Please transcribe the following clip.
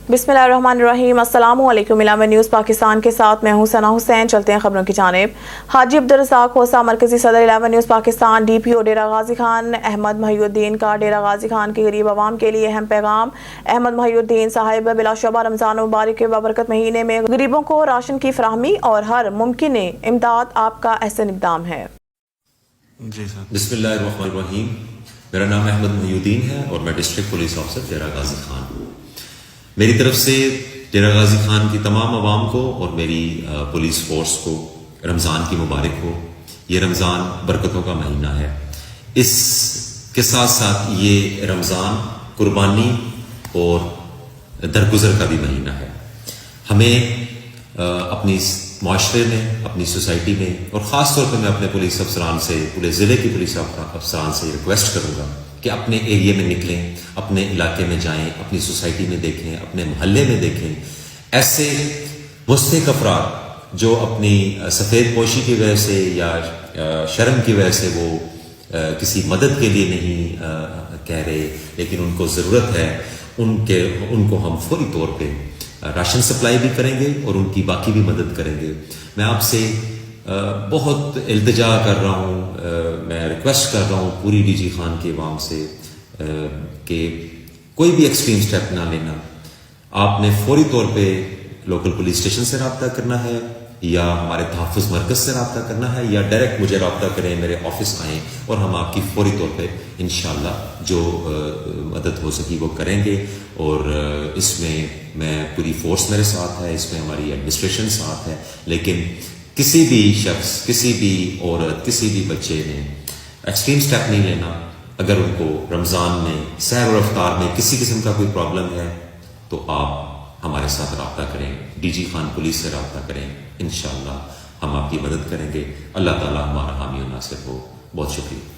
बिस्मिल्लाहिर्रहमानिर्रहीम। अस्सलामुअलैकुम। इलामा न्यूज़ पाकिस्तान के साथ मैं हूं सना हुसैन। चलते हैं खबरों की जानिब। हाजी अब्दुर्रज़ाक खोसा मरकजी सदर इलामा न्यूज़ पाकिस्तान DPO डेरा गाजी खान अहमद महिउद्दीन का डेरा गाजी खान के गरीब आवाम के लिए अहम पैगाम। अहमद महिउद्दीन साहिब बिलाशुबा रमज़ान मुबारक के बाबरकत महीने में गरीबों को राशन की फराहमी और हर मुमकिन इमदाद आपका अहसन इक़दाम है। बिस्मिल्लाहिर्रहमानिर्रहीम। मेरा नाम अहमद महिउद्दीन है और मैं डिस्ट्रिक्ट पुलिस ऑफिसर डेरा गाजी खान हूँ। मेरी तरफ से डेरा गाजी खान की तमाम आवाम को और मेरी पुलिस फोर्स को रमज़ान की मुबारक हो। ये रमज़ान बरकतों का महीना है। इसके साथ साथ ये रमज़ान कुर्बानी और दरगुजर का भी महीना है। हमें अपनी माशरे में, अपनी सोसाइटी में और ख़ास तौर पर मैं अपने पुलिस अफसरान से, पूरे ज़िले की पुलिस अफसरान से रिक्वेस्ट करूँगा कि अपने एरिया में निकलें, अपने इलाके में जाएं, अपनी सोसाइटी में देखें, अपने मोहल्ले में देखें। ऐसे मुस्तहिक अफराद जो अपनी सफ़ेद पोशी की वजह से या शर्म की वजह से वो किसी मदद के लिए नहीं कह रहे, लेकिन उनको ज़रूरत है, उनको हम फौरी तौर पे राशन सप्लाई भी करेंगे और उनकी बाकी भी मदद करेंगे। मैं आपसे बहुत इल्तिजा कर रहा हूँ, मैं रिक्वेस्ट कर रहा हूँ पूरी DG खान के अवाम से कि कोई भी एक्सट्रीम स्टेप ना लेना। आपने फौरी तौर पे लोकल पुलिस स्टेशन से रब्ता करना है या हमारे तहफ़्फ़ुज़ मरकज़ से रब्ता करना है या डायरेक्ट मुझे रब्ता करें, मेरे ऑफिस आएँ और हम आपकी फौरी तौर पे इंशाअल्लाह जो मदद हो सकी वो करेंगे। और इसमें मैं पूरी फोर्स मेरे साथ है, इसमें हमारी एडमिनिस्ट्रेशन साथ है। लेकिन किसी भी शख्स, किसी भी औरत, किसी भी बच्चे ने एक्सट्रीम स्टेप नहीं लेना। अगर उनको रमज़ान में सैर और अफ्तार में किसी किस्म का कोई प्रॉब्लम है तो आप हमारे साथ रब्ता करें, DG खान पुलिस से रब्ता करें। इंशाअल्लाह हम आपकी मदद करेंगे। अल्लाह ताला हमारा हामी और नासिर हो। बहुत शुक्रिया।